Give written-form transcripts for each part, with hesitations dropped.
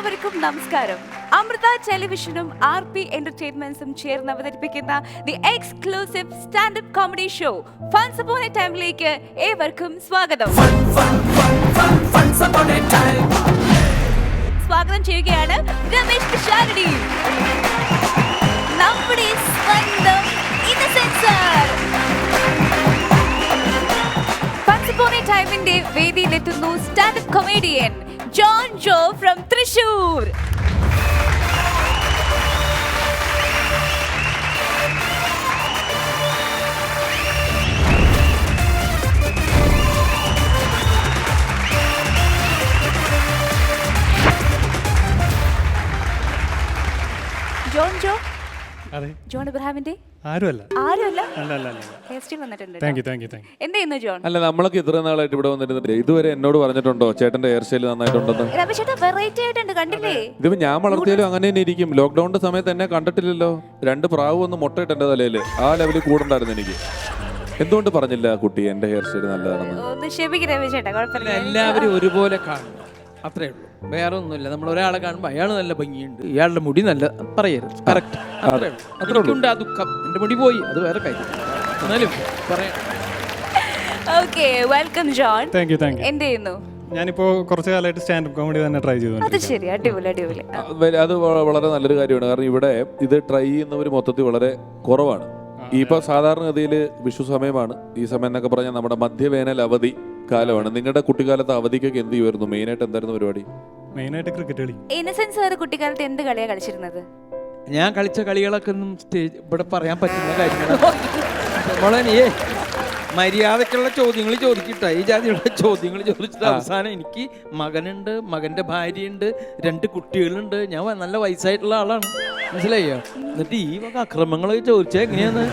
എല്ലാവർക്കും നമസ്കാരം. അമൃത ടെലിവിഷനും RP എന്റർടൈൻമെന്റ്സും ചേർന്ന് അവതരിപ്പിക്കുന്ന the exclusive standup comedy show Funs Upon a ടൈമിലേക്ക് ഏവർക്കും സ്വാഗതം. സ്വാഗതം ചെയ്യുകയാണ് രമേശ് പിഷാരടി, നമ്മുടെ സ്വന്തം Innocent sir. Funs Upon a ടൈമിന്റെ വേദിയിലെത്തുന്നു standup comedian John Jo from Thrissur. John Jo, അതെ, ജോൺ ഇബ്രാഹിമിന്റെ ആരുമല്ല. ഹെയർ സ്റ്റൈൽ വന്നിട്ടുണ്ട്. Thank you. എന്ത് ചെയ്യുന്നു ജോൺ? അല്ല, നമ്മളൊക്കെ ഇത്ര നാളായിട്ട് ഇവിടെ വന്നിരുന്നിട്ട് ഇതുവരെ എന്നോട് പറഞ്ഞിട്ടുണ്ടോ ചേട്ടന്റെ ഹെയർ സ്റ്റൈൽ നന്നായിട്ടുണ്ടെന്ന്? രമേശേട്ടാ വെറൈറ്റി ആയിട്ടുണ്ട്, കണ്ടില്ലേ? ഇതിപ്പോ ഞാൻ വളർത്തിയാലും അങ്ങനെ തന്നെ ഇരിക്കും. ലോക്ക്ഡൌണിന്റെ സമയത്ത് എന്നെ കണ്ടിട്ടില്ലല്ലോ. 2 പ്രാവ് ഒന്ന് മുട്ടയിട്ട് എന്റെ തലയില് ആ ലെവലിൽ കൂടണ്ടായിരുന്നു എനിക്ക്. എന്തുകൊണ്ട് പറഞ്ഞില്ല കുട്ടി എന്റെ ഹെയർ സ്റ്റൈൽ നല്ലതാണെന്ന്? ഒന്ന് ക്ഷമിക്ക് രമേശേട്ടാ, കുഴപ്പമില്ല. എല്ലാവരും ഒരുപോലെ കാണണം, അത്രേ ഉള്ളൂ, വേറെ ഒന്നുമില്ല. നമ്മൾ ഒരാളെ കാണുമ്പോൾ അയാൾ നല്ല ഭംഗിയുണ്ട്, ഇയാളുടെ മുടി നല്ല പറയരുത്. കറക്റ്റ്, അത്രേ ഉള്ളൂ. അതുകൊണ്ട് ആ ദുഃഖം, എന്റെ മുടി പോയി, അത് വേറെ കാര്യം. എന്നാലും പറയാം. Okay, welcome John. Thank you. എന്ത് ചെയ്യുന്നു? ഞാനിപ്പോ കുറച്ച് കാലമായിട്ട് സ്റ്റാൻഡപ്പ് കോമഡി തന്നെ ട്രൈ ചെയ്തു. അത് ശരി, അടിപൊളി അടിപൊളി. അത് വളരെ നല്ലൊരു കാര്യമാണ്. കാരണം ഇവിടെ ഇത് ട്രൈ ചെയ്യുന്നവർ മൊത്തത്തിൽ വളരെ കുറവാണ്. ഇപ്പൊ സാധാരണഗതിയിൽ വിഷു സമയമാണ്. ഈ സമയം എന്നൊക്കെ പറഞ്ഞാൽ നമ്മുടെ മധ്യവേനൽ അവധി കാലമാണ്. നിങ്ങളുടെ കുട്ടിക്കാലത്ത് അവധിക്കൊക്കെ എന്ത് ചെയ്യുമായിരുന്നു? മെയിനായിട്ട് എന്തായിരുന്നു പരിപാടി? മെയിനായിട്ട് ക്രിക്കറ്റ് കളി. ഇന്നസെന്റ് സാർ കുട്ടിക്കാലത്ത് എന്ത് കളിയാ കളിച്ചിരുന്നത്? ഞാൻ കളിച്ച കളികളൊക്കെ ഒന്നും സ്റ്റേജ് ഇവിടെ പറയാൻ പറ്റുന്ന കാര്യങ്ങളാണ്. മോളെ, നീയേ മര്യാദക്കുള്ള ചോദ്യങ്ങൾ ചോദിക്കട്ടെ. ഈ ജാതിയുള്ള ചോദ്യങ്ങൾ ചോദിച്ചിട്ട് അവസാനം എനിക്ക് മകനുണ്ട്, മകന്റെ ഭാര്യയുണ്ട്, 2 കുട്ടികളുണ്ട്, ഞാൻ നല്ല വയസ്സായിട്ടുള്ള ആളാണ്, മനസ്സിലായോ? എന്നിട്ട് ഈ വക അക്രമങ്ങളൊക്കെ ചോദിച്ചാൽ എങ്ങനെയാന്ന്?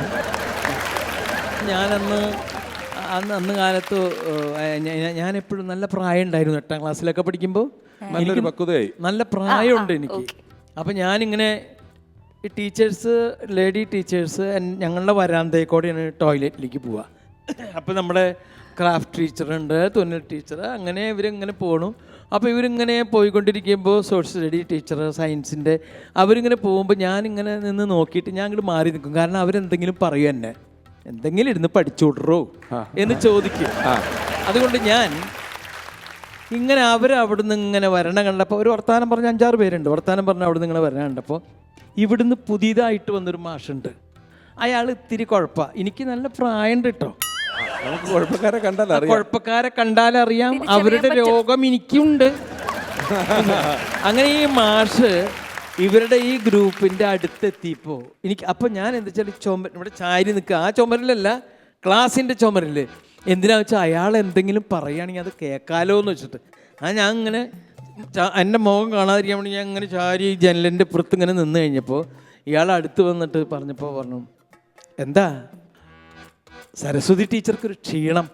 അന്ന് കാലത്ത് ഞാൻ എപ്പോഴും നല്ല പ്രായം ഉണ്ടായിരുന്നു. 8ാം ക്ലാസ്സിലൊക്കെ പഠിക്കുമ്പോൾ നല്ലൊരു പക്വതയായി, നല്ല പ്രായമുണ്ട് എനിക്ക്. അപ്പം ഞാനിങ്ങനെ ഈ ടീച്ചേഴ്സ്, ലേഡി ടീച്ചേഴ്സ് ഞങ്ങളുടെ വരാന്തയിൽ കൂടെയാണ് ടോയ്ലറ്റിലേക്ക് പോവുക. അപ്പോൾ നമ്മുടെ ക്രാഫ്റ്റ് ടീച്ചറുണ്ട്, തുന്നൽ ടീച്ചർ, അങ്ങനെ ഇവരിങ്ങനെ പോകണു. അപ്പോൾ ഇവരിങ്ങനെ പോയിക്കൊണ്ടിരിക്കുമ്പോൾ സോഷ്യൽ സ്റ്റഡി ടീച്ചർ, സയൻസിൻ്റെ, അവരിങ്ങനെ പോകുമ്പോൾ ഞാനിങ്ങനെ നിന്ന് നോക്കിയിട്ട് ഞാൻ ഇങ്ങോട്ട് മാറി നിൽക്കും. കാരണം അവരെന്തെങ്കിലും പറയും, എന്നെ എന്തെങ്കിലും ഇരുന്ന് പഠിച്ചുവിടറോ എന്ന് ചോദിക്കും. അതുകൊണ്ട് ഞാൻ ഇങ്ങനെ അവിടുന്ന് ഇങ്ങനെ വരണം കണ്ടപ്പോൾ ഒരു വർത്താനം പറഞ്ഞ 5-6 പേരുണ്ട്. വർത്താനം പറഞ്ഞ അവിടുന്ന് ഇങ്ങനെ വരണം കണ്ടപ്പോൾ ഇവിടുന്ന് പുതിയതായിട്ട് വന്നൊരു മാഷുണ്ട്. അയാൾ ഇത്തിരി കുഴപ്പമാണ്. എനിക്ക് നല്ല പ്രായമുണ്ട് കേട്ടോ. കുഴപ്പക്കാരെ കണ്ടാലറിയാം, അവരുടെ രോഗം എനിക്കുണ്ട്. അങ്ങനെ ഈ മാഷ് ഇവരുടെ ഈ ഗ്രൂപ്പിൻ്റെ അടുത്തെത്തിയപ്പോൾ അപ്പം ഞാൻ എന്താ വെച്ചാൽ ഇവിടെ ചാരി നിൽക്കുക. ആ ചുമരിലല്ല, ക്ലാസ്സിൻ്റെ ചുമരിൽ. എന്തിനാ വെച്ചാൽ അയാൾ എന്തെങ്കിലും പറയുകയാണെങ്കിൽ അത് കേൾക്കാലോ എന്ന് വെച്ചിട്ട് ഞാൻ ഇങ്ങനെ എൻ്റെ മുഖം കാണാതിരിക്കാൻ വേണ്ടി ഞാൻ ഇങ്ങനെ ചാരി ജനലിൻ്റെ പുറത്ത് ഇങ്ങനെ നിന്ന് കഴിഞ്ഞപ്പോൾ ഇയാൾ അടുത്ത് വന്നിട്ട് പറഞ്ഞു, എന്താ സരസ്വതി ടീച്ചർക്കൊരു ക്ഷീണം,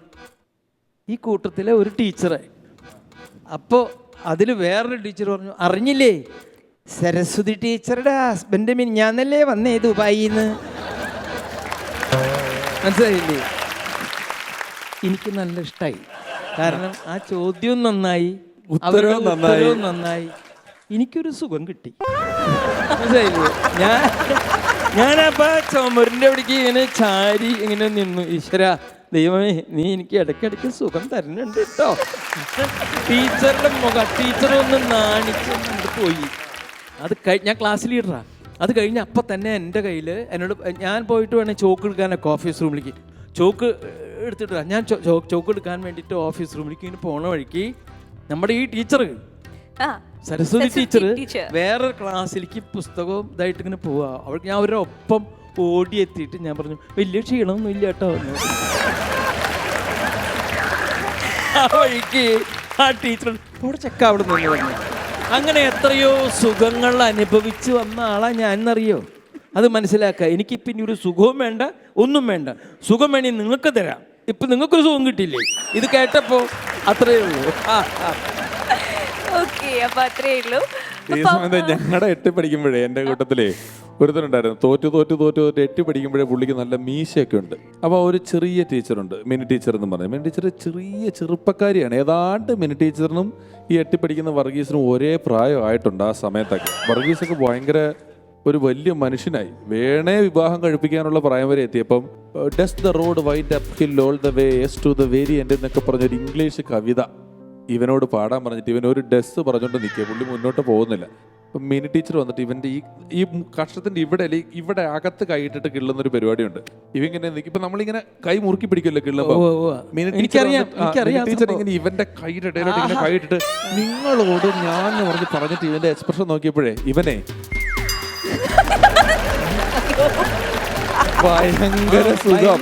ഈ കൂട്ടത്തിലെ ഒരു ടീച്ചറെ. അപ്പോൾ അതിൽ വേറൊരു ടീച്ചർ പറഞ്ഞു, അറിഞ്ഞില്ലേ സരസ്വതി ടീച്ചറുടെ ഹസ്ബൻഡ് മിനിഞ്ഞാന്നല്ലേ വന്നേ ദുബായിന്ന്, മനസ്സിലായില്ലേ? എനിക്ക് നല്ല ഇഷ്ടമായി. കാരണം ആ ചോദ്യവും നന്നായി, ഉത്തരവും നന്നായി, എനിക്കൊരു സുഖം കിട്ടി, മനസ്സിലായില്ലേ? ഞാനപ്പോൾ ചുമരിൻ്റെ അവിടേക്ക് ഇങ്ങനെ ചാരി ഇങ്ങനെ നിന്നു. ഈശ്വര ദൈവമേ, നീ എനിക്ക് ഇടയ്ക്കിടയ്ക്ക് സുഖം തരുന്നുണ്ട് കേട്ടോ. ടീച്ചറുടെ ടീച്ചറൊന്ന് നാണിച്ച് പോയി. അത് ഞാൻ ക്ലാസ് ലീഡറാണ്. അത് കഴിഞ്ഞ് അപ്പം തന്നെ എൻ്റെ കയ്യിൽ എന്നോട്, ഞാൻ പോയിട്ട് വേണേൽ ചോക്ക് എടുക്കാനൊക്കെ ഓഫീസ് റൂമിലേക്ക് ചോക്ക് എടുത്തിട്ടാ. ഞാൻ ചോക്ക് എടുക്കാൻ വേണ്ടിയിട്ട് ഓഫീസ് റൂമിലേക്ക് ഇങ്ങനെ പോണ വഴിക്ക് നമ്മുടെ ഈ ടീച്ചർ, സരസ്വതി ടീച്ചർ, വേറൊരു ക്ലാസ്സിലേക്ക് പുസ്തകവും ഇതായിട്ട് ഇങ്ങനെ പോവുക. അവർക്ക് ഞാൻ അവരുടെ ഒപ്പം ഓടിയെത്തിയിട്ട് ഞാൻ പറഞ്ഞു, വലിയ ക്ഷീണമൊന്നും ഇല്ല കേട്ടോ. ആ വഴിക്ക് ആ ടീച്ചർ അവിടെ ചെക്ക അവിടെ നിന്ന് പറഞ്ഞു. അങ്ങനെ എത്രയോ സുഖങ്ങൾ അനുഭവിച്ച് വന്ന ആളാ ഞാൻ എന്നറിയോ? അത് മനസ്സിലാക്കുക. എനിക്ക് പിന്നെ ഒരു സുഖവും വേണ്ട, ഒന്നും വേണ്ട. സുഖം വേണി നിങ്ങൾക്ക് തരാം. ഇപ്പം നിങ്ങൾക്കൊരു സുഖം കിട്ടിയില്ലേ? ഇത് കേട്ടപ്പോൾ അത്രയേ ഉള്ളൂ. ഓക്കെ, അപ്പോൾ അത്രയേ ഉള്ളൂ. ഈ സമയത്ത് ഞങ്ങളുടെ 8 പഠിക്കുമ്പോഴേ എൻ്റെ കൂട്ടത്തിലേ ഒരുത്തനുണ്ടായിരുന്നു. തോറ്റ് 8 പഠിക്കുമ്പോഴേ പുള്ളിക്ക് നല്ല മീശയൊക്കെ ഉണ്ട്. അപ്പോൾ ഒരു ചെറിയ ടീച്ചറുണ്ട്, മിനി ടീച്ചർ എന്ന് പറഞ്ഞത്. മിനി ടീച്ചർ ചെറിയ ചെറുപ്പക്കാരിയാണ്. ഏതാണ്ട് മിനി ടീച്ചറിനും ഈ 8 പഠിക്കുന്ന വർഗീസിനും ഒരേ പ്രായമായിട്ടുണ്ട് ആ സമയത്തൊക്കെ. വർഗീസൊക്കെ ഭയങ്കര ഒരു വലിയ മനുഷ്യനായി. വേണേ വിവാഹം കഴിപ്പിക്കാനുള്ള പ്രായം വരെ എത്തിയപ്പം does the road wind up hill all the way yes to the very end എന്നൊക്കെ പറഞ്ഞൊരു ഇംഗ്ലീഷ് കവിത ഇവനോട് പാടാൻ പറഞ്ഞിട്ട് ഇവൻ ഒരു ഡസ് പറഞ്ഞുകൊണ്ട് നിൽക്കുക. പുള്ളി മുന്നോട്ട് പോകുന്നില്ല. അപ്പം മിനി ടീച്ചർ വന്നിട്ട് ഇവൻ്റെ ഈ കഷ്ടത്തിൻ്റെ ഇവിടെ അകത്ത് കൈയിട്ടിട്ട് കിള്ളുന്നൊരു പരിപാടിയുണ്ട്. ഇവങ്ങനെ ഇപ്പം നമ്മളിങ്ങനെ കൈ മുറുക്കി പിടിക്കുമല്ലോ കിള്ളുമ്പോൾ. മിനി ടീച്ചർ ഇങ്ങനെ ഇവന്റെ കൈയുടെ ഇടയിലോട്ട് ഇങ്ങനെ കൈയിട്ടിട്ട് നിങ്ങളോട് ഞാൻ പറഞ്ഞിട്ട് ഇവന്റെ എക്സ്പ്രഷൻ നോക്കിയപ്പോഴേ ഇവനെ ഭയങ്കര സുഖം.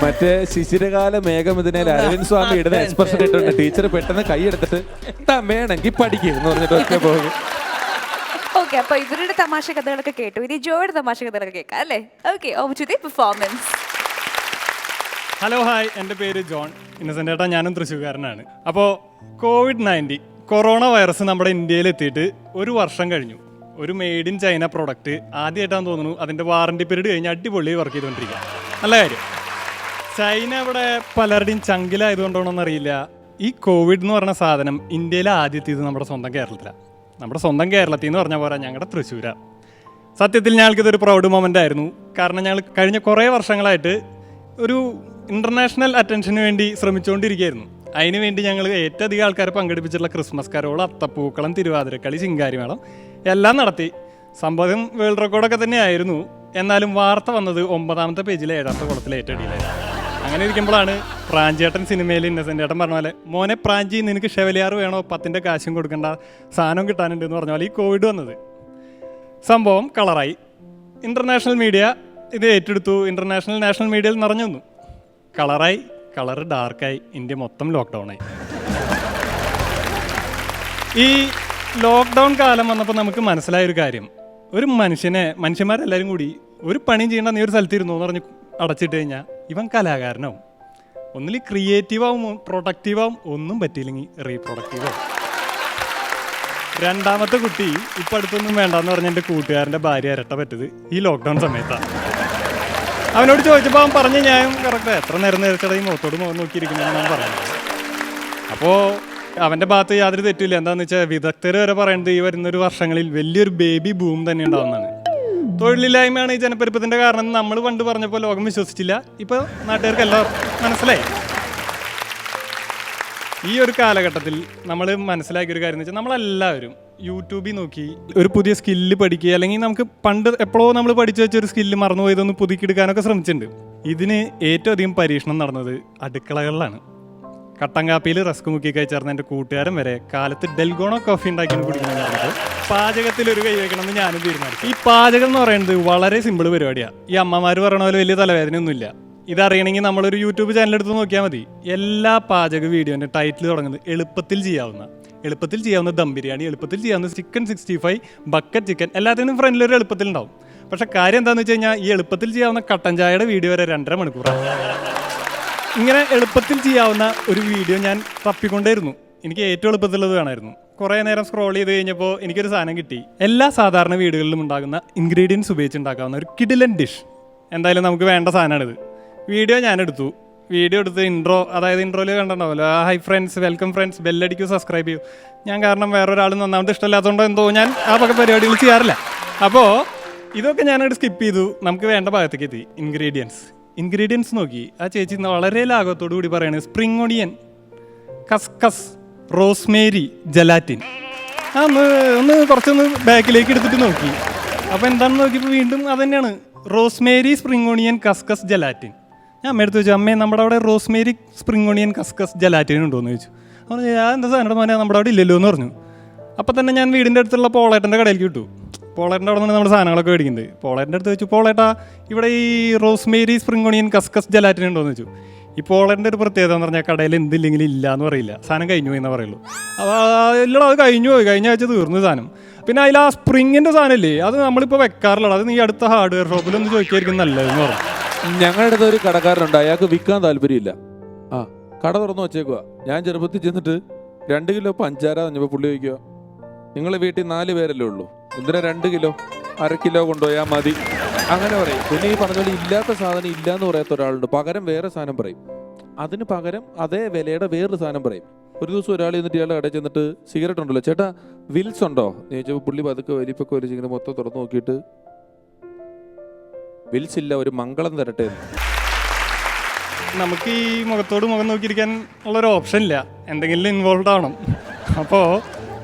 മറ്റേ ശിശിരകാല മേഘം ഇതിനെ അരവിന്ദ് സ്വാമി ഇടുന്ന എക്സ്പ്രഷൻ ഇട്ടുണ്ട്. ടീച്ചർ പെട്ടെന്ന് കൈ എടുത്തിട്ട് വേണമെങ്കിൽ പഠിക്കുക എന്ന് പറഞ്ഞിട്ട് ഒക്കെ പോകും. ഓക്കെ, അപ്പൊ ഇവരുടെ തമാശ കഥകളൊക്കെ കേട്ടു. ഇനി ജോയുടെ തമാശ കഥകളൊക്കെ കേൾക്കാം അല്ലേ? Okay, over to the performance. Hello hi, എൻ്റെ പേര് ജോൺ. ഇന്നസെൻ്റ് ഏട്ടാ, ഞാനും തൃശ്ശൂർക്കാരനാണ്. അപ്പോൾ COVID-19 കൊറോണ വൈറസ് നമ്മുടെ ഇന്ത്യയിൽ എത്തിയിട്ട് 1 വർഷം കഴിഞ്ഞു. ഒരു മെയ്ഡ് ഇൻ ചൈന പ്രൊഡക്റ്റ് ആദ്യമായിട്ടാന്ന് തോന്നുന്നു അതിൻ്റെ വാറണ്ടി പീരീഡ് കഴിഞ്ഞ് അടിപൊളി വർക്ക് ചെയ്തുകൊണ്ടിരിക്കുക. നല്ല കാര്യം. ചൈന ഇവിടെ പലരുടെയും ചങ്കിലായതുകൊണ്ടാണോന്ന് അറിയില്ല, ഈ കോവിഡ് എന്ന് പറഞ്ഞ സാധനം ഇന്ത്യയിൽ ആദ്യത്തേത് നമ്മുടെ സ്വന്തം കേരളത്തിലാണ്. നമ്മുടെ സ്വന്തം കേരളത്തിൽ എന്ന് പറഞ്ഞ പോലെ ഞങ്ങളുടെ തൃശ്ശൂരാണ്. സത്യത്തിൽ ഞങ്ങൾക്കിതൊരു പ്രൗഡ് മൊമെൻ്റ് ആയിരുന്നു. കാരണം ഞങ്ങൾ കഴിഞ്ഞ കുറേ വർഷങ്ങളായിട്ട് ഒരു ഇൻ്റർനാഷണൽ അറ്റൻഷന് വേണ്ടി ശ്രമിച്ചുകൊണ്ടിരിക്കുകയായിരുന്നു. അതിന് വേണ്ടി ഞങ്ങൾ ഏറ്റവും അധികം ആൾക്കാരെ പങ്കെടുപ്പിച്ചിട്ടുള്ള ക്രിസ്മസ് കരോൾ, അത്തപ്പൂക്കളം, തിരുവാതിരക്കളി, ചിങ്കാരിമേളം എല്ലാം നടത്തി. സംഭവം വേൾഡ് റെക്കോർഡൊക്കെ തന്നെയായിരുന്നു. എന്നാലും വാർത്ത വന്നത് 9ാമത്തെ പേജിലെ 7ാമത്തെ കുളത്തിലെ ഏറ്റവും അടിയിലായിരുന്നു. അങ്ങനെ ഇരിക്കുമ്പോഴാണ് പ്രാഞ്ചേട്ടൻ സിനിമയിൽ ഇന്നസെൻ്റ് ഏട്ടൻ പറഞ്ഞ പോലെ, മോനെ പ്രാഞ്ചി നിനക്ക് ഷെവലിയാർ വേണോ, 10ൻ്റെ കാശും കൊടുക്കേണ്ട, സാധനം കിട്ടാനുണ്ട് എന്ന് പറഞ്ഞ പോലെ ഈ കോവിഡ് വന്നത്. സംഭവം കളറായി. ഇൻ്റർനാഷണൽ മീഡിയ ഇത് ഏറ്റെടുത്തു. ഇൻ്റർനാഷണൽ നാഷണൽ മീഡിയയിൽ നിറഞ്ഞു വന്നു. കളറായി, കളറ് ഡാർക്കായി, ഇന്ത്യ മൊത്തം ലോക്ക്ഡൗണായി. ഈ ലോക്ക്ഡൗൺ കാലം വന്നപ്പോൾ നമുക്ക് മനസ്സിലായൊരു കാര്യം, ഒരു മനുഷ്യന്മാരെല്ലാവരും കൂടി ഒരു പണിയും ചെയ്യേണ്ട, നീ ഒരു സ്ഥലത്തിരുന്നു എന്ന് പറഞ്ഞ് അടച്ചിട്ട് കഴിഞ്ഞാൽ ഇവൻ കലാകാരനാവും. ഒന്നിൽ ക്രിയേറ്റീവാവും, പ്രൊഡക്റ്റീവാവും, ഒന്നും പറ്റിയില്ലെങ്കിൽ റീപ്രൊഡക്റ്റീവാവും. 2ാമത്തെ കുട്ടി ഇപ്പം അടുത്തൊന്നും വേണ്ടെന്ന് പറഞ്ഞ എൻ്റെ കൂട്ടുകാരൻ്റെ ഭാര്യ ഇരട്ട പറ്റത് ഈ ലോക്ക്ഡൗൺ സമയത്താണ്. അവനോട് ചോദിച്ചപ്പോൾ അവൻ പറഞ്ഞ് ഞാൻ കറക്റ്റ് എത്ര നേരത്തെ ഈ മുഖത്തോട് മുഖം നോക്കിയിരിക്കുന്നതെന്ന് ഞാൻ പറയുന്നത്. അപ്പോൾ അവൻ്റെ ഭാഗത്ത് യാതൊരു തെറ്റില്ല. എന്താണെന്ന് വെച്ചാൽ വിദഗ്ധർ വരെ പറയുന്നത് ഈ വരുന്നൊരു വർഷങ്ങളിൽ വലിയൊരു ബേബി ബൂം തന്നെ ഉണ്ടാവുന്നതാണ്. തൊഴിലില്ലായ്മയാണ് ഈ ജനപ്പെരുപ്പത്തിൻ്റെ കാരണം. നമ്മൾ പണ്ട് പറഞ്ഞപ്പോൾ ലോകം വിശ്വസിച്ചില്ല. ഇപ്പോൾ നാട്ടുകാർക്ക് എല്ലാവർക്കും മനസ്സിലായി. ഈ ഒരു കാലഘട്ടത്തിൽ നമ്മൾ മനസ്സിലാക്കിയൊരു കാര്യം എന്ന് വെച്ചാൽ നമ്മളെല്ലാവരും യൂട്യൂബിൽ നോക്കി ഒരു പുതിയ സ്കില്ല് പഠിക്കുക, അല്ലെങ്കിൽ നമുക്ക് പണ്ട് എപ്പോഴോ നമ്മൾ പഠിച്ചു വെച്ചൊരു സ്കില്ല് മറന്നുപോയതൊന്ന് പുതുക്കിയെടുക്കാനൊക്കെ ശ്രമിച്ചിട്ടുണ്ട്. ഇതിന് ഏറ്റവും അധികം പരീക്ഷണം നടന്നത് അടുക്കളകളിലാണ്. കട്ടൻ കാപ്പിയിൽ റസ്ക് മുക്കി കഴിച്ചേർന്ന എൻ്റെ കൂട്ടുകാരൻ വരെ കാലത്ത് ഡെൽഗോണോ കോഫി ഉണ്ടാക്കിയാണ് കുടിക്കണമെന്ന് പറഞ്ഞിട്ട് പാചകത്തിൽ ഒരു കൈ വയ്ക്കണമെന്ന് ഞാനും തീരുമാനിച്ചു. ഈ പാചകം എന്ന് പറയുന്നത് വളരെ സിമ്പിൾ പരിപാടിയാണ്. ഈ അമ്മമാർ പറയണ പോലെ വലിയ തലവേദനയൊന്നുമില്ല. ഇതറിയണമെങ്കിൽ നമ്മളൊരു യൂട്യൂബ് ചാനൽ എടുത്ത് നോക്കിയാൽ മതി. എല്ലാ പാചക വീഡിയോൻ്റെ ടൈറ്റിൽ തുടങ്ങുന്നത് എളുപ്പത്തിൽ ചെയ്യാവുന്ന ദം ബിരിയാണി, എളുപ്പത്തിൽ ചെയ്യാവുന്ന ചിക്കൻ 65, ബക്കറ്റ് ചിക്കൻ, എല്ലാത്തിനും ഫ്രണ്ടിലൊരു എളുപ്പത്തിലുണ്ടാവും. പക്ഷെ കാര്യം എന്താണെന്ന് വെച്ച് കഴിഞ്ഞാൽ ഈ എളുപ്പത്തിൽ ചെയ്യാവുന്ന കട്ടൻ ചായയുടെ വീഡിയോ വരെ 2.5 മണിക്കൂറാണ്. ഇങ്ങനെ എളുപ്പത്തിൽ ചെയ്യാവുന്ന ഒരു വീഡിയോ ഞാൻ തപ്പിക്കൊണ്ടേയിരുന്നു. എനിക്ക് ഏറ്റവും എളുപ്പത്തിലുള്ളത് വേണമായിരുന്നു. കുറേ നേരം സ്ക്രോൾ ചെയ്ത് കഴിഞ്ഞപ്പോൾ എനിക്കൊരു സാധനം കിട്ടി. എല്ലാ സാധാരണ വീടുകളിലും ഉണ്ടാകുന്ന ഇൻഗ്രീഡിയൻസ് ഉപയോഗിച്ചുണ്ടാക്കാവുന്ന ഒരു കിഡിലൻ ഡിഷ്. എന്തായാലും നമുക്ക് വേണ്ട സാധനമാണിത്. വീഡിയോ ഞാൻ എടുത്തു. വീഡിയോ എടുത്ത് ഇൻട്രോയിൽ കണ്ടിട്ടുണ്ടാവുമല്ലോ, ഹൈ ഫ്രണ്ട്സ്, വെൽക്കം ഫ്രണ്ട്സ്, ബെല്ലടിക്കൂ, സബ്സ്ക്രൈബ് ചെയ്യൂ. ഞാൻ കാരണം വേറൊരാൾ നന്നാമത് ഇഷ്ടമില്ലാത്തതുകൊണ്ടോ എന്തോ ഞാൻ ആ പക പരിപാടികൾ ചെയ്യാറില്ല. അപ്പോൾ ഇതൊക്കെ ഞാനവിടെ സ്കിപ്പ് ചെയ്തു. നമുക്ക് വേണ്ട ഭാഗത്തേക്ക് എത്തി. ഇൻഗ്രീഡിയൻസ് നോക്കി ആ ചേച്ചി വളരെ ലാഘവത്തോടു കൂടി പറയുന്നത് സ്പ്രിംഗ് ഓണിയൻ, കസ്കസ്, റോസ്മേരി, ജലാറ്റിൻ. ഒന്ന് കുറച്ചൊന്ന് ബാക്കിലേക്ക് എടുത്തിട്ട് നോക്കി. അപ്പോൾ എന്താണെന്ന് നോക്കിയപ്പോൾ വീണ്ടും അത് തന്നെയാണ്, റോസ്മേരി, സ്പ്രിംഗ് ഓണിയൻ, കസ്കസ്, ജലാറ്റിൻ. ഞാൻ അമ്മയെടുത്ത് ചോദിച്ചു, അമ്മേ നമ്മുടെ അവിടെ റോസ്മേരി, സ്പ്രിംഗ് ഓണിയൻ, കസ്കസ്, ജലാറ്റിൻ ഉണ്ടോ എന്ന് ചോദിച്ചു. അവർ എന്താ സാധനം മോനെ നമ്മുടെ അവിടെ ഇല്ലല്ലോ എന്ന് പറഞ്ഞു. അപ്പോൾ തന്നെ ഞാൻ വീടിൻ്റെ അടുത്തുള്ള പോളേട്ടൻ്റെ കടയിലേക്ക് വിട്ടു. പോളേട്ടൻ്റെ അവിടെ നിന്ന് നമ്മുടെ സാധനങ്ങളൊക്കെ മേടിക്കുന്നത്. പോളേട്ടൻ്റെ അടുത്ത് വെച്ചു, പോളേട്ടാ ഇവിടെ ഈ റോസ്മേരി, സ്പ്രിംഗ് ഓണിയൻ, കസ്കസ്, ജലാറ്റിൻ ഉണ്ടോ എന്ന് വെച്ചു. ഈ പോളേൻ്റെ ഒരു പ്രത്യേകത എന്ന് പറഞ്ഞാൽ കടയിൽ എന്തില്ലെങ്കിലും ഇല്ല എന്ന് പറയില്ല, സാധനം കഴിഞ്ഞു പോയി എന്നേ പറയുള്ളൂ. അപ്പോൾ ഇല്ലടാ അത് കഴിഞ്ഞ ആഴ്ച തീർന്നു സാധനം. പിന്നെ അതിൽ ആ സ്പ്രിങ്ങിൻ്റെ സാധനമില്ലേ, അത് നമ്മളിപ്പോൾ വെക്കാറില്ല, അത് നീ അടുത്ത ഹാർഡ്വെയർ ഷോപ്പിലൊന്ന് ചോദിക്കായിരിക്കും നല്ലതെന്ന് പറഞ്ഞു. ഞങ്ങളുടെ അടുത്ത് ഒരു കടക്കാരനുണ്ട്, അയാൾക്ക് വിൽക്കാൻ താല്പര്യമില്ല. കട തുറന്നു വെച്ചേക്കുക. ഞാൻ ചെറുപ്പത്തിൽ ചെന്നിട്ട് 2 കിലോ പഞ്ചാര തന്നപ്പോൾ പുള്ളി ചോദിക്കുക, നിങ്ങൾ വീട്ടിൽ 4 പേരല്ലേ ഉള്ളൂ, എന്തിനാ 2 കിലോ 1/2 കിലോ കൊണ്ടുപോയാൽ മതി അങ്ങനെ പറയും. പിന്നെ ഈ പറഞ്ഞ പോലെ ഇല്ലാത്ത സാധനം ഇല്ലാന്ന് പറയാത്ത ഒരാളുണ്ട്, പകരം വേറെ സാധനം പറയും. അതിന് പകരം അതേ വിലയുടെ വേറൊരു സാധനം പറയും. ഒരു ദിവസം ഒരാൾ ചെന്നിട്ട് ഇയാളുടെ കടയിൽ ചെന്നിട്ട് സിഗരറ്റ് ഉണ്ടല്ലോ ചേട്ടാ വിൽസ് ഉണ്ടോ എന്ന് ചോദിച്ചപ്പോൾ പുള്ളി പതുക്കെ വലിപ്പൊക്കെ വലിച്ചിങ്ങനെ മൊത്തം തുറന്നു നോക്കിയിട്ട് വിൽസ് ഇല്ല, ഒരു മംഗളം തരട്ടെ എന്ന്. നമുക്ക് ഈ മുഖത്തോട് മുഖം നോക്കിയിരിക്കാൻ ഉള്ളൊരു ഓപ്ഷൻ ഇല്ല, എന്തെങ്കിലും ഇൻവോൾവ് ആവണം. അപ്പോൾ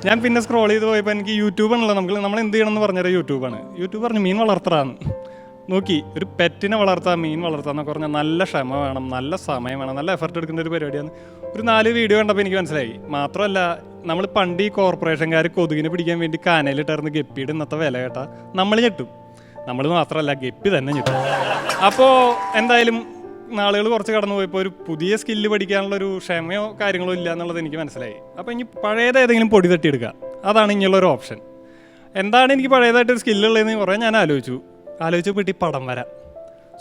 ഞാൻ പിന്നെ സ്ക്രോൾ ചെയ്ത് പോയപ്പോൾ എനിക്ക് യൂട്യൂബാണല്ലോ, നമ്മൾ എന്ത് ചെയ്യണം എന്ന് പറഞ്ഞാൽ യൂട്യൂബാണ്. യൂട്യൂബ് പറഞ്ഞു മീൻ വളർത്തറാന്ന് നോക്കി. ഒരു പെറ്റിനെ വളർത്താൻ, മീൻ വളർത്താൻ എന്നൊക്കെ പറഞ്ഞാൽ നല്ല ക്ഷമ വേണം, നല്ല സമയം വേണം, നല്ല എഫർട്ട് എടുക്കുന്ന ഒരു പരിപാടിയാണ്. ഒരു 4 വീഡിയോ കണ്ടപ്പോൾ എനിക്ക് മനസ്സിലായി. മാത്രമല്ല നമ്മൾ പണ്ട് ഈ കോർപ്പറേഷൻകാർ കൊതുകിനെ പിടിക്കാൻ വേണ്ടി കാനയിലിട്ടായിരുന്നു ഗപ്പിയുടെ ഇന്നത്തെ വില കേട്ടാൽ നമ്മൾ ഞെട്ടും. നമ്മൾ മാത്രമല്ല ഗപ്പി തന്നെ ഞെട്ടും. അപ്പോൾ എന്തായാലും നാളുകൾ കുറച്ച് കടന്നു പോയപ്പോൾ ഒരു പുതിയ സ്കില്ല് പഠിക്കാനുള്ളൊരു ക്ഷമയോ കാര്യങ്ങളോ ഇല്ല എന്നുള്ളത് എനിക്ക് മനസ്സിലായി. അപ്പോൾ ഇനി പഴയത് ഏതെങ്കിലും പൊടി തട്ടിയെടുക്കുക, അതാണ് ഇനിയുള്ളൊരു ഓപ്ഷൻ. എന്താണ് എനിക്ക് പഴയതായിട്ടൊരു സ്കില്ലുള്ളതെന്ന് കുറേ ഞാൻ ആലോചിച്ചപ്പോൾ പടം വര.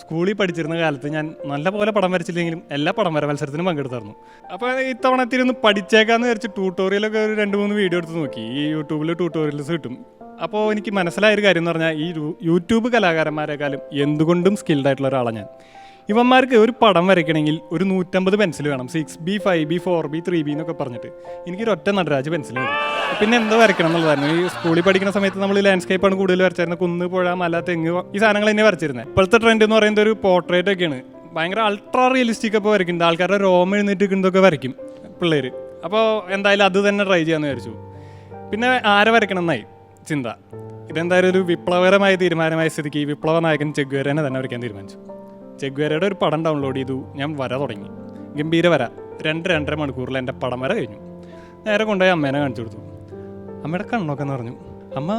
സ്കൂളിൽ പഠിച്ചിരുന്ന കാലത്ത് ഞാൻ നല്ല പോലെ പടം വരച്ചില്ലെങ്കിലും എല്ലാ പടം വര മത്സരത്തിനും പങ്കെടുത്തായിരുന്നു. അപ്പോൾ ഇത്തവണ തിരുന്ന് പഠിച്ചേക്കാന്ന് വിചാരിച്ച് ട്യൂട്ടോറിയലൊക്കെ ഒരു 2-3 വീഡിയോ എടുത്ത് നോക്കി. ഈ യൂട്യൂബിൽ ട്യൂട്ടോറിയൽസ് കിട്ടും. അപ്പോൾ എനിക്ക് മനസ്സിലായൊരു കാര്യം എന്ന് പറഞ്ഞാൽ ഈ യൂട്യൂബ് കലാകാരന്മാരെക്കാളും എന്തുകൊണ്ടും സ്കിൽഡ് ആയിട്ടുള്ള ഒരാളാണ് ഞാൻ. ഇവന്മാർക്ക് ഒരു പടം വരയ്ക്കണമെങ്കിൽ ഒരു 150 പെൻസിൽ വേണം, 6B 5B 4B 3B എന്നൊക്കെ പറഞ്ഞിട്ട്. എനിക്കൊരു ഒറ്റ നടരാജ് പെൻസിൽ മതി. പിന്നെ എന്തോ വരയ്ക്കണം എന്നുള്ളതായിരുന്നു. ഈ സ്കൂളിൽ പഠിക്കുന്ന സമയത്ത് നമ്മൾ ലാൻഡ്സ്കേപ്പാണ് കൂടുതൽ വരച്ചിരുന്നത്. കുന്ന്, പുഴ, മല, തെങ്ങ് ഈ സാധനങ്ങൾ തന്നെ വരച്ചിരുന്നത്. ഇപ്പോഴത്തെ ട്രെൻഡ് എന്ന് പറയുന്നത് ഒരു പോർട്രേറ്റ് ഒക്കെയാണ്. ഭയങ്കര അൾട്രാ റിയലിസ്റ്റിക് അപ്പോൾ വരയ്ക്കുന്നുണ്ട്. ആൾക്കാരുടെ രോമം എഴുന്നേറ്റിരിക്കുന്നതൊക്കെ വരയ്ക്കും പിള്ളേർ. അപ്പോൾ എന്തായാലും അത് തന്നെ ട്രൈ ചെയ്യാമെന്ന് വിചാരിച്ചു. പിന്നെ ആരെ വരയ്ക്കണം എന്നായി ചിന്ത. ഇതെന്തായാലും ഒരു വിപ്ലവകരമായ തീരുമാനമായ സ്ഥിതിക്ക് ഈ വിപ്ലവ നായകൻ ചെഗ്വേരനെ തന്നെ വരയ്ക്കാൻ തീരുമാനിച്ചു. ചെഗ്വേരയുടെ ഒരു പടം ഡൗൺലോഡ് ചെയ്തു, ഞാൻ വര തുടങ്ങി. ഗംഭീര വര. 2-2.5 മണിക്കൂറിൽ എൻ്റെ പടം വര കഴിഞ്ഞു. നേരെ കൊണ്ടുപോയി അമ്മേനെ കാണിച്ചു കൊടുത്തു. അമ്മയുടെ കണ്ണൊക്കെ എന്ന് പറഞ്ഞു. അമ്മ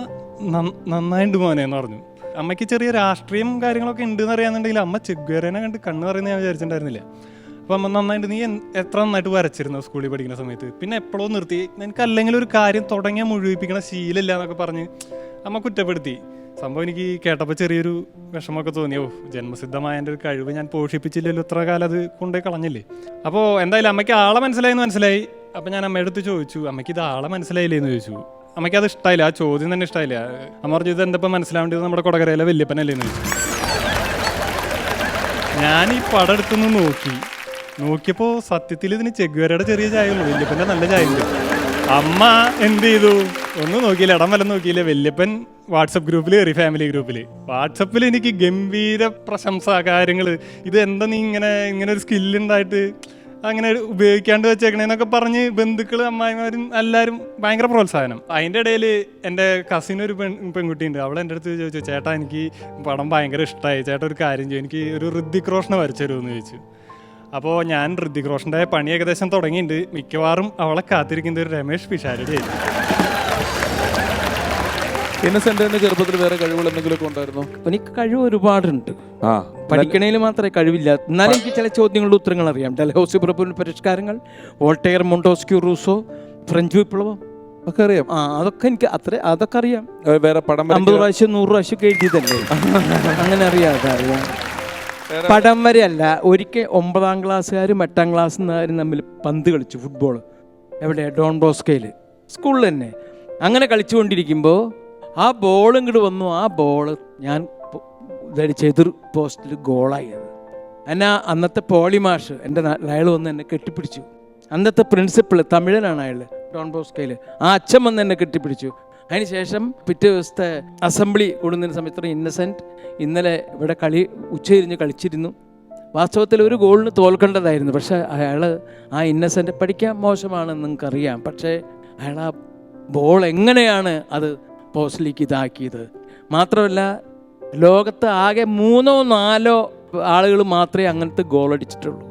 നന്നായിട്ട് മോനെ എന്ന് പറഞ്ഞു. അമ്മയ്ക്ക് ചെറിയ രാഷ്ട്രീയം കാര്യങ്ങളൊക്കെ ഉണ്ടെന്ന് അറിയാമെന്നുണ്ടെങ്കിൽ അമ്മ ചെഗ്വേരനെ കണ്ട് കണ്ണ് പറയുന്നത് ഞാൻ വിചാരിച്ചിട്ടുണ്ടായിരുന്നില്ല. അപ്പോൾ അമ്മ നന്നായിട്ട്, നീ എത്ര നന്നായിട്ട് വരച്ചിരുന്നു സ്കൂളിൽ പഠിക്കുന്ന സമയത്ത്, പിന്നെ എപ്പോഴോ നിർത്തി, എനിക്ക് അല്ലെങ്കിൽ ഒരു കാര്യം തുടങ്ങിയാൽ മുഴുവിപ്പിക്കണ ശീലമില്ല എന്നൊക്കെ പറഞ്ഞ് അമ്മ കുറ്റപ്പെടുത്തി. സംഭവം എനിക്ക് കേട്ടപ്പോൾ ചെറിയൊരു വിഷമമൊക്കെ തോന്നിയോ, ജന്മസിദ്ധമായ എൻ്റെ ഒരു കഴിവ് ഞാൻ പോഷിപ്പിച്ചില്ലല്ലോ, ഇത്ര കാലം അത് കൊണ്ടുപോയി കളഞ്ഞില്ലേ. അപ്പോൾ എന്തായാലും അമ്മയ്ക്ക് ആളെ മനസ്സിലായി. അപ്പോൾ ഞാൻ അമ്മയുടെ അടുത്ത് ചോദിച്ചു, അമ്മയ്ക്ക് ഇത് ആളെ മനസ്സിലായില്ലേ എന്ന് ചോദിച്ചു. അമ്മയ്ക്ക് അത് ഇഷ്ടമായില്ല, ആ ചോദ്യം തന്നെ ഇഷ്ടമായില്ല. അമ്മ പറഞ്ഞു ഇത് എന്തപ്പോൾ മനസ്സിലാവേണ്ടത്, നമ്മുടെ കൊടകരയിലെ വല്യപ്പനല്ലേ എന്ന് ചോദിച്ചു. ഞാൻ ഈ പടം എടുത്തൊന്ന് നോക്കിയപ്പോൾ സത്യത്തിൽ ഇതിന് ചെഗ്വേരയുടെ ചെറിയ ചായയുള്ളൂ, വല്യപ്പൻ്റെ നല്ല ചായയുണ്ട്. അമ്മ എന്ത് ചെയ്തു, ഒന്നും നോക്കിയില്ല, ഇടം വല്ലതും നോക്കിയില്ല. വല്യപ്പൻ വാട്സപ്പ് ഗ്രൂപ്പിൽ കയറി, ഫാമിലി ഗ്രൂപ്പിൽ. വാട്സപ്പിൽ എനിക്ക് ഗംഭീര പ്രശംസ, കാര്യങ്ങൾ. ഇത് എന്താ നീ ഇങ്ങനെ ഒരു സ്കില്ലുണ്ടായിട്ട് അങ്ങനെ ഉപയോഗിക്കാണ്ട് വെച്ചേക്കണേന്നൊക്കെ പറഞ്ഞ് ബന്ധുക്കൾ, അമ്മായിമാരും എല്ലാവരും ഭയങ്കര പ്രോത്സാഹനം. അതിൻ്റെ ഇടയിൽ എൻ്റെ കസിനൊരു പെൺകുട്ടിയുണ്ട്. അവൾ എൻ്റെ അടുത്ത് ചോദിച്ചു, ചേട്ടാ എനിക്ക് പടം ഭയങ്കര ഇഷ്ടമായി, ചേട്ടാ ഒരു കാര്യം ചെയ്യും, എനിക്ക് ഒരു ഋതിക് റോഷനെ വരച്ചു തരുമെന്ന് ചോദിച്ചു. അപ്പോൾ ഞാൻ ഋതിക് റോഷൻ്റെ പണി ഏകദേശം തുടങ്ങിയിട്ടുണ്ട്. മിക്കവാറും അവളെ കാത്തിരിക്കുന്നത് ഒരു രമേഷ് പിഷാരടി ആയിരുന്നു. ഇന്നസെന്റിന്റെ ചെറുപ്പത്തിൽ വേറെ കഴിവുകൾ എന്തെങ്കിലുമൊക്കെ ഉണ്ടായിരുന്നോ? എനിക്ക് കഴിവ് ഒരുപാടുണ്ട്. പഠിക്കണേൽ മാത്രമേ കഴിവില്ല. എന്നാലും എനിക്ക് ചില ചോദ്യങ്ങളുടെ ഉത്തരങ്ങൾ അറിയാം. ഡൽഹൌസി പ്രഭുവിന്റെ പരിഷ്കാരങ്ങൾ, വോൾട്ടയർ, മോണ്ടോസ്ക്യൂ റൂസോ, ഫ്രഞ്ച് വിപ്ലവം ഒക്കെ അറിയാം. അതൊക്കെ അറിയാം. വേറെ പടം 50 പ്രാവശ്യം 100 പ്രാവശ്യം എഴുതിയതല്ലേ, അങ്ങനെ അറിയാം. പടം വരെയല്ല. ഒരിക്കൽ 9ാം ക്ലാസ്സുകാരും 8ാം ക്ലാസ്സുകാരും തമ്മിൽ പന്ത് കളിച്ചു, ഫുട്ബോൾ. എവിടെ? ഡോൺ ബോസ്കോയിൽ, സ്കൂളിൽ തന്നെ. അങ്ങനെ കളിച്ചുകൊണ്ടിരിക്കുമ്പോൾ ആ ബോൾ ഇങ്ങോട്ട് വന്നു. ആ ബോള് ഞാൻ ധരിച്ച എതിർ പോസ്റ്റിൽ ഗോളായത്. എന്നാൽ അന്നത്തെ പോളിമാഷ് എൻ്റെ അയാൾ വന്ന് എന്നെ കെട്ടിപ്പിടിച്ചു. അന്നത്തെ പ്രിൻസിപ്പൾ തമിഴനാണ് അയാൾ, ഡോൺ ബോസ്കോയിൽ. ആ അച്ഛൻ വന്ന് എന്നെ കെട്ടിപ്പിടിച്ചു. അതിനുശേഷം പിറ്റേ ദിവസത്തെ അസംബ്ലി കൂടുന്നതിന് സമയത്ത് ഇന്നസെൻറ്റ് ഇന്നലെ ഇവിടെ ഉച്ചതിരിഞ്ഞ് കളിച്ചിരുന്നു. വാസ്തവത്തിൽ ഒരു ഗോളിന് തോൽക്കേണ്ടതായിരുന്നു. പക്ഷേ അയാൾ, ആ ഇന്നസെൻറ്റ് പഠിക്കാൻ മോശമാണെന്ന് നിങ്ങൾക്കറിയാം, പക്ഷേ അയാൾ ആ ബോൾ എങ്ങനെയാണ് അത് പോസ്റ്റിലേക്ക് ഇതാക്കിയത്. മാത്രമല്ല ലോകത്ത് ആകെ 3-4 ആളുകൾ മാത്രമേ അങ്ങനത്തെ ഗോൾ അടിച്ചിട്ടുള്ളൂ.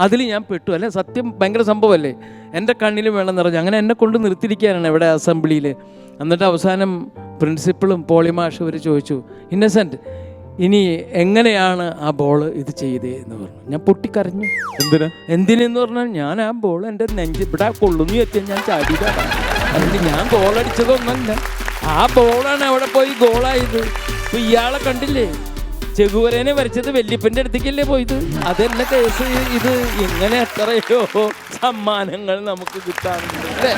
അതിൽ ഞാൻ പെട്ടു. അല്ലേ, സത്യം ഭയങ്കര സംഭവമല്ലേ. എൻ്റെ കണ്ണിലും വെള്ളം നിറഞ്ഞു. അങ്ങനെ എന്നെ കൊണ്ട് നിർത്തിയിരിക്കാനാണ് ഇവിടെ അസംബ്ലിയിൽ. എന്നിട്ട് അവസാനം പ്രിൻസിപ്പളും പോളിമാഷും അവർ ചോദിച്ചു, ഇന്നസെൻറ്റ് ഇനി എങ്ങനെയാണ് ആ ബോൾ ഇത് ചെയ്തേ എന്ന് പറഞ്ഞു. ഞാൻ പൊട്ടിക്കരഞ്ഞു. എന്തിനെന്ന് പറഞ്ഞാൽ ഞാൻ ആ ബോൾ എൻ്റെ ഇവിടെ കൊള്ളുന്നു വെച്ചാൽ ഞാൻ ചാടിയതാണ്. അതുകൊണ്ട് ഞാൻ ഗോളടിച്ചതൊന്നല്ല, ആ ബോളാണ് അവിടെ പോയി ഗോളായത്. ഇപ്പൊ ഇയാളെ കണ്ടില്ലേ, ചെകുവരനെ വരച്ചത് വല്യപ്പൻ്റെ അടുത്തേക്കല്ലേ പോയത്. അതല്ല കേസ്. ഇത് ഇങ്ങനെ എത്രയോ സമ്മാനങ്ങൾ നമുക്ക് കിട്ടാറുണ്ട് അല്ലേ.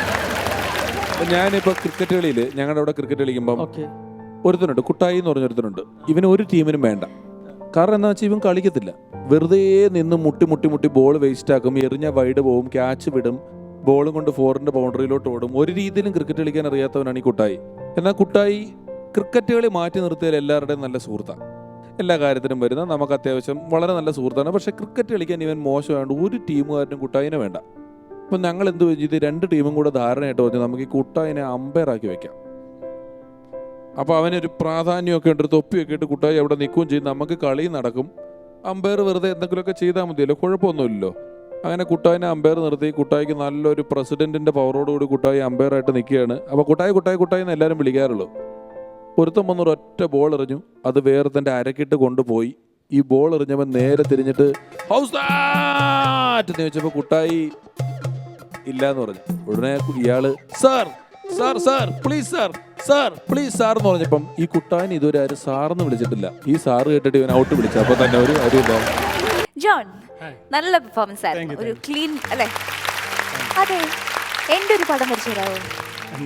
ഞാനിപ്പോൾ ക്രിക്കറ്റ് കളിയിൽ ഞങ്ങളുടെ അവിടെ ക്രിക്കറ്റ് കളിക്കുമ്പം ഓക്കെ ഒരുത്തനുണ്ട്, കുട്ടായി എന്ന് പറഞ്ഞൊരുത്തനുണ്ട്. ഇവന് ഒരു ടീമിനും വേണ്ട. കാരണം എന്താ വെച്ചാൽ ഇവൻ കളിക്കത്തില്ല. വെറുതെ നിന്ന് മുട്ടി മുട്ടി മുട്ടി ബോൾ വേസ്റ്റ് ആക്കും, എറിഞ്ഞ വൈഡ് പോവും, ക്യാച്ച് വിടും, ബോളും കൊണ്ട് ഫോറിന്റെ ബൗണ്ടറിയിലോട്ട് ഓടും. ഒരു രീതിയിലും ക്രിക്കറ്റ് കളിക്കാൻ അറിയാത്തവനാണ് ഈ കുട്ടായി. എന്നാൽ കുട്ടായി ക്രിക്കറ്റ് കളി മാറ്റി നിർത്തിയാൽ എല്ലാവരുടെയും നല്ല സുഹൃത്താണ്, എല്ലാ കാര്യത്തിനും വരുന്ന, നമുക്ക് അത്യാവശ്യം വളരെ നല്ല സുഹൃത്താണ്. പക്ഷേ ക്രിക്കറ്റ് കളിക്കാൻ ഇവൻ മോശമായതുകൊണ്ട് ഒരു ടീമുകാരനും കുട്ടായിനെ വേണ്ട. അപ്പം ഞങ്ങൾ എന്ത് ഇത് 2 ടീമും കൂടെ ധാരണയായിട്ട് പറഞ്ഞു നമുക്ക് ഈ കുട്ടായിനെ അമ്പയറാക്കി വെക്കാം. അപ്പോൾ അവനൊരു പ്രാധാന്യമൊക്കെ ഉണ്ട്, തൊപ്പിയൊക്കെ ഇട്ട് കുട്ടായി അവിടെ നിൽക്കുകയും ചെയ്യും, നമുക്ക് കളി നടക്കും. അമ്പയർ വെറുതെ എന്തെങ്കിലുമൊക്കെ ചെയ്താൽ മതിയല്ലോ, കുഴപ്പമൊന്നുമില്ലല്ലോ. അങ്ങനെ കുട്ടായിനെ അമ്പയർ നിർത്തി, കുട്ടായിക്ക് നല്ലൊരു പ്രസിഡന്റിന്റെ പവറോടുകൂടി കുട്ടായി അമ്പയറായിട്ട് നിൽക്കുകയാണ്. അപ്പോൾ കുട്ടായി കുട്ടായി കുട്ടായി എന്ന് എല്ലാവരും വിളിക്കാറുള്ളൂ. ഒരുത്തം വന്നൊരു ഒറ്റ ബോൾ എറിഞ്ഞു, അത് വേറെ തൻ്റെ അരക്കിട്ട് കൊണ്ടുപോയി. ഈ ബോൾ എറിഞ്ഞവൻ നേരെ തിരിഞ്ഞിട്ട് ഹൗസ് ദാറ്റ് എന്ന് ചോദിച്ചപ്പോൾ കുട്ടായി ഇല്ല എന്ന് പറഞ്ഞു. ഉടനെ ഇയാള് sir sir sir please sir sir please sir എന്ന് പറഞ്ഞപ്പം ഈ കുട്ടായിന് ഇതുവരെ ആരും സാറെന്ന് വിളിച്ചിട്ടില്ല. ഈ സാറ് കേട്ടിട്ട് ഇവൻ ഔട്ട് വിളിച്ചു. അപ്പൊ തന്നെ ഒരു കാര്യമില്ല. ജോൺ, നല്ല പെർഫോമൻസ് ആയിരുന്നു, ഒരു ക്ലീൻ അല്ലേ? അതെ, എന്റെ ഒരു പടം വരച്ചു തരാമോ?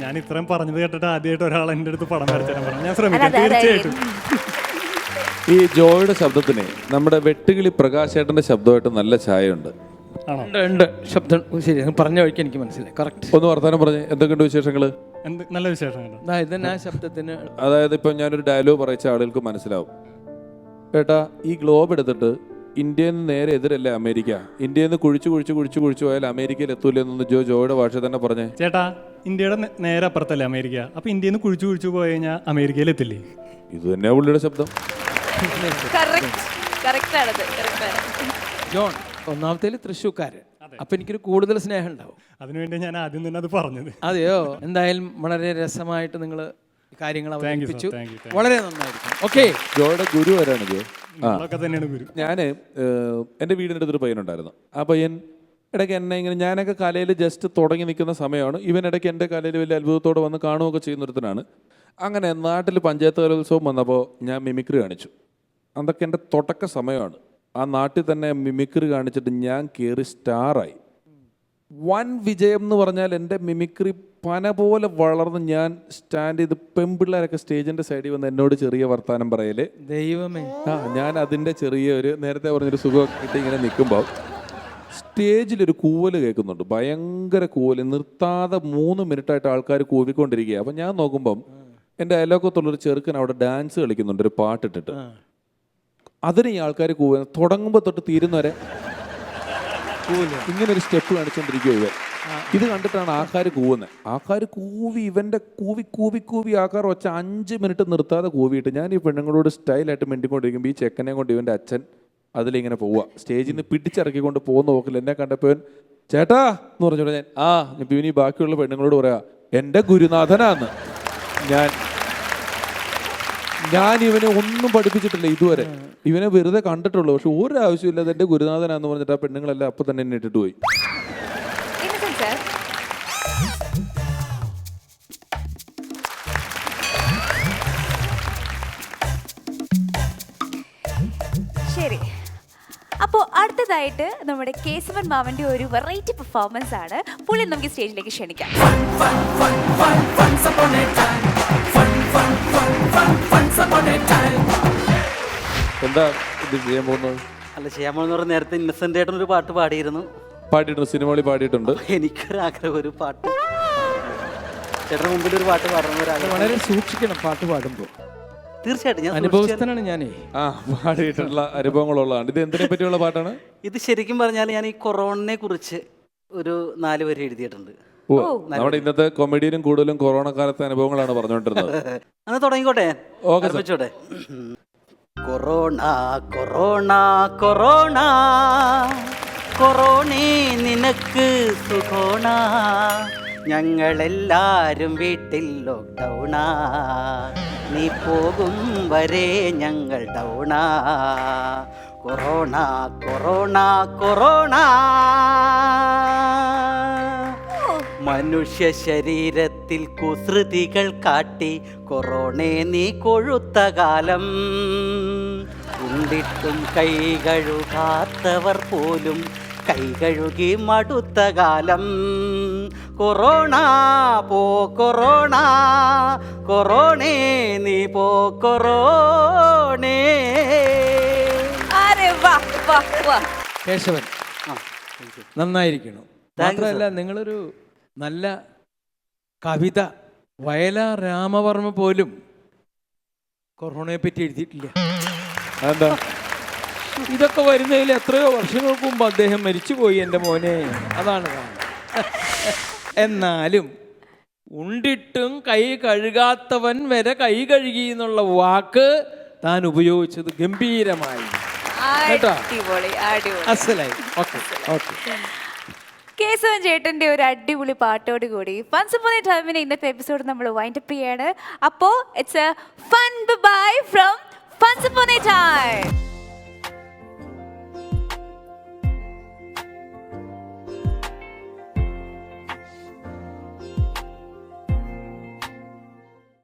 ഞാൻ ഇത്രയും പറഞ്ഞത് കേട്ടിട്ട് ആദ്യമായിട്ട് ഒരാൾ എൻ്റെ അടുത്ത് പടം വരച്ചാൽ പറഞ്ഞു. ഞാൻ ശ്രമിക്കാം, തീർച്ചയായിട്ടും. ഈ ജോയുടെ ശബ്ദത്തിന് നമ്മുടെ വെട്ടുകിളി പ്രകാശേട്ടന്റെ ശബ്ദമായിട്ട് നല്ല ചായയുണ്ട്. ഉണ്ട് ശബ്ദം. ശരി, പറഞ്ഞ വഴിക്ക് എനിക്ക് മനസ്സിലായി. കറക്റ്റ്. ഒന്ന് വർത്താനം പറഞ്ഞ് എന്തൊക്കെയുണ്ട് വിശേഷങ്ങള്? നല്ല വിശേഷങ്ങൾ. ഇതന്നെ ആ ശബ്ദത്തിന്. അതായത് ഇപ്പം ഞാനൊരു ഡയലോഗ് പറയിച്ച ആളുകൾക്ക് മനസ്സിലാവും. ഏട്ടാ, ഈ ഗ്ലോബ് എടുത്തിട്ട് ഇന്ത്യയിൽ നിന്ന് നേരെ എതിരല്ലേ അമേരിക്ക, ഇന്ത്യയിൽ നിന്ന് കുഴിച്ചു കുഴിച്ചു കുഴിച്ചു കുഴിച്ചു പോയാൽ അമേരിക്കയിൽ എത്തൂലെന്നൊന്ന് ജോയുടെ ഭാഷ തന്നെ പറഞ്ഞേ. ചേട്ടാ, ഇന്ത്യയുടെ നേരെ അപ്പുറത്തല്ലേ അമേരിക്ക, അപ്പൊ ഇന്ത്യയിൽ നിന്ന് കുഴിച്ചു കുഴിച്ചു പോയി കഴിഞ്ഞാൽ അമേരിക്കയിൽ എത്തില്ലേ? ഇത് തന്നെയാ പുള്ളിയുടെ ശബ്ദം. ജോൺ ഒന്നാമത്തേല് തൃശ്ശൂക്കാര്, അപ്പൊ എനിക്കൊരു കൂടുതൽ സ്നേഹം ഉണ്ടാവും. അതിനുവേണ്ടി ഞാൻ ആദ്യം തന്നെ അത് പറഞ്ഞത്. അതെയോ? എന്തായാലും വളരെ രസമായിട്ട് നിങ്ങൾ കാര്യങ്ങൾ അവതരിപ്പിച്ചു. thank you. വളരെ നന്നായിരിക്കും. ഓക്കെ, ജോയുടെ ഗുരു ആരാണ് ജോ? നമ്മളൊക്കെ തന്നെയാണ് ഗുരു. ഞാൻ എൻ്റെ വീടിൻ്റെ അടുത്തൊരു പയ്യനുണ്ടായിരുന്നു. ആ പയ്യൻ ഇടയ്ക്ക് എന്നെ ഇങ്ങനെ, ഞാനൊക്കെ കലയിൽ ജസ്റ്റ് തുടങ്ങി നിൽക്കുന്ന സമയമാണ്, ഇവൻ ഇടയ്ക്ക് എൻ്റെ കലയിൽ വലിയ അത്ഭുതത്തോടെ വന്ന് കാണുകയൊക്കെ ചെയ്യുന്നൊരുത്തനാണ്. അങ്ങനെ നാട്ടിൽ പഞ്ചായത്ത് കലോത്സവം വന്നപ്പോൾ ഞാൻ മിമിക്രി കാണിച്ചു. അതൊക്കെ എൻ്റെ തുടക്ക സമയമാണ്. ആ നാട്ടിൽ തന്നെ മിമിക്രി കാണിച്ചിട്ട് ഞാൻ കയറി സ്റ്റാറായി. വൻ വിജയം എന്ന് പറഞ്ഞാൽ എൻ്റെ മിമിക്രി പന പോലെ വളർന്ന് ഞാൻ സ്റ്റാൻഡ് ചെയ്ത് പെൺപിള്ളേരൊക്കെ സ്റ്റേജിൻ്റെ സൈഡിൽ വന്ന് എന്നോട് ചെറിയ വർത്താനം പറയല്. ദൈവമേ. ഞാൻ അതിൻ്റെ ചെറിയൊരു നേരത്തെ പറഞ്ഞൊരു സുഖമൊക്കെ കിട്ടി ഇങ്ങനെ നിൽക്കുമ്പോൾ സ്റ്റേജിലൊരു കൂവൽ കേൾക്കുന്നുണ്ട്, ഭയങ്കര കൂവൽ, നിർത്താതെ 3 മിനിറ്റായിട്ട് ആൾക്കാർ കൂവിക്കൊണ്ടിരിക്കുക. അപ്പം ഞാൻ നോക്കുമ്പം എൻ്റെ അയലോക്കത്തുള്ളൊരു ചെറുക്കൻ അവിടെ ഡാൻസ് കളിക്കുന്നുണ്ട്, ഒരു പാട്ടിട്ടിട്ട്. അതിന് ഈ ആൾക്കാർ കൂവ തുടങ്ങുമ്പോൾ തൊട്ട് തീരുന്നവരെ ഇങ്ങനെ ഒരു സ്റ്റെപ്പ് കാണിച്ചുകൊണ്ടിരിക്കുക ഇവൻ. ഇത് കണ്ടിട്ടാണ് ആൾക്കാർ കൂവുന്നത്. ആൾക്കാർ കൂവി ഇവൻ്റെ കൂവി കൂവി കൂവി ആൾക്കാർ വെച്ച 5 മിനിറ്റ് നിർത്താതെ കൂവിയിട്ട് ഞാൻ ഈ പെണ്ണുങ്ങളോട് സ്റ്റൈലായിട്ട് മിണ്ടിക്കൊണ്ടിരിക്കുമ്പോൾ ഈ ചെക്കനെ കൊണ്ട് ഇവൻ്റെ അച്ഛൻ അതിലിങ്ങനെ പോവുക. സ്റ്റേജിൽ നിന്ന് പിടിച്ചിറക്കിക്കൊണ്ട് പോകുന്ന നോക്കില്ല. എന്നെ കണ്ടപ്പോൾ ചേട്ടാ എന്ന് പറഞ്ഞോളൂ. ഞാൻ ഇവന് ബാക്കിയുള്ള പെണ്ണുങ്ങളോട് പറയാ എൻ്റെ ഗുരുനാഥനാന്ന്. ഞാൻ ഇവനെ ഒന്നും പഠിപ്പിച്ചിട്ടില്ല ഇതുവരെ, ഇവനെ വെറുതെ കണ്ടിട്ടുള്ളൂ. പക്ഷെ ഒരു ആവശ്യമില്ലാതെ എൻ്റെ ഗുരുനാഥനാന്ന് പറഞ്ഞിട്ട് ആ പെണ്ണുങ്ങളെല്ലാം അപ്പം തന്നെ എന്നെ ഇട്ടിട്ട് പോയി. ശരി, അപ്പോൾ അടുത്തതായിട്ട് നമ്മുടെ കേശവൻ മാവന്റെ ഒരു വെറൈറ്റി പെർഫോമൻസ് ആണ്. പുള്ളി നമുക്ക് സ്റ്റേജിലേക്ക് ക്ഷണിക്കാം. എന്താ ഇത് ചെയ്യാൻ പോകുന്നത്? അല്ല, ചെയ്യാൻ പോകുന്ന പറഞ്ഞാൽ നേരത്തെ ഇന്നസെന്റ് ആയിട്ട് ഒരു പാട്ട് പാടിയിരുന്നു. പാടിയിട്ടുണ്ട്, സിനിമകളിൽ പാടിയിട്ടുണ്ട്. എനിക്കൊരാഗ്രഹം, ഒരു പാട്ട് ചേട്ടന് മുമ്പിൽ ഒരു പാട്ട് പാടണം. വളരെ സൂക്ഷിക്കണം പാട്ട് പാടുമ്പോൾ. തീർച്ചയായിട്ടും ഞാൻ അനുഭവസ്ഥനാണ് ഞാനേ. പാടിയിട്ടുള്ള അനുഭവങ്ങളുള്ളതാണ്. ഇത് എന്തിനെ പറ്റിയുള്ള പാട്ടാണ്? ഇത് ശരിക്കും പറഞ്ഞാൽ ഞാൻ ഈ കൊറോണയെ കുറിച്ച് ഒരു 4 വരി എഴുതിയിട്ടുണ്ട്. നമ്മുടെ ഇന്നത്തെ കൊമഡിയനും കൂടുതലും കൊറോണ കാലത്തെ അനുഭവങ്ങളാണ് പറഞ്ഞുകൊണ്ടിരുന്നത്. അന്ന് തുടങ്ങിക്കോട്ടെ, ആരംഭിച്ചോട്ടെ. കൊറോണ കൊറോണ കൊറോണ കൊറോണേ നിനക്ക് സുഖോണ, ഞങ്ങളെല്ലാരും വീട്ടിൽ ലോക്ക്ഡൗണാ, നീ പോകും വരെ ഞങ്ങൾ ഡൗണാ. കൊറോണ കൊറോണ കൊറോണ മനുഷ്യ ശരീരത്തിൽ കുസൃതികൾ കാട്ടി കൊറോണേ നീ കൊഴുത്ത കാലം, ഉണ്ടിട്ടും കൈ കഴുകാത്തവർ പോലും കൈ കഴുകി മടുത്ത കാലം. കൊറോണ പോ കൊറോണ, കൊറോണേ നീ പോ കൊറോണേ. അരെ വാ വാ വാ. കേശവൻ ആ, thank you. നന്നായിരിക്കണം. Thank you, മാത്രമല്ല നിങ്ങളൊരു നല്ല കവിത വയലാർ രാമവർമ്മ പോലും കൊറോണയെ പറ്റി എഴുതിയിട്ടില്ല. എന്താ ഇതൊക്കെ വരുന്നതിൽ എത്രയോ വർഷങ്ങൾക്ക് മുമ്പ് അദ്ദേഹം മരിച്ചുപോയി എൻ്റെ മോനെ. അതാണ് കാരണം. എന്നാലും ഉണ്ടിട്ടും കൈ കഴുകാത്തവൻ വരെ കൈ കഴുകി എന്നുള്ള വാക്ക് താൻ ഉപയോഗിച്ചത് ഗംഭീരമായി കേട്ടോ. അടിപൊളി അടിപൊളി. അസലായി. Okay okay. കേശവൻ ചേട്ടന്റെ ഒരു അടിപൊളി പാട്ടോട് കൂടി ഫൺസ് അപ്പോൺ എ ടൈമിന്റെ ഇന്നത്തെ എപ്പിസോഡ് നമ്മൾ വൈൻഡപ്പ് ചെയ്യാണ്. അപ്പോ it's A fun bye from ഫൺസ് Upon A time.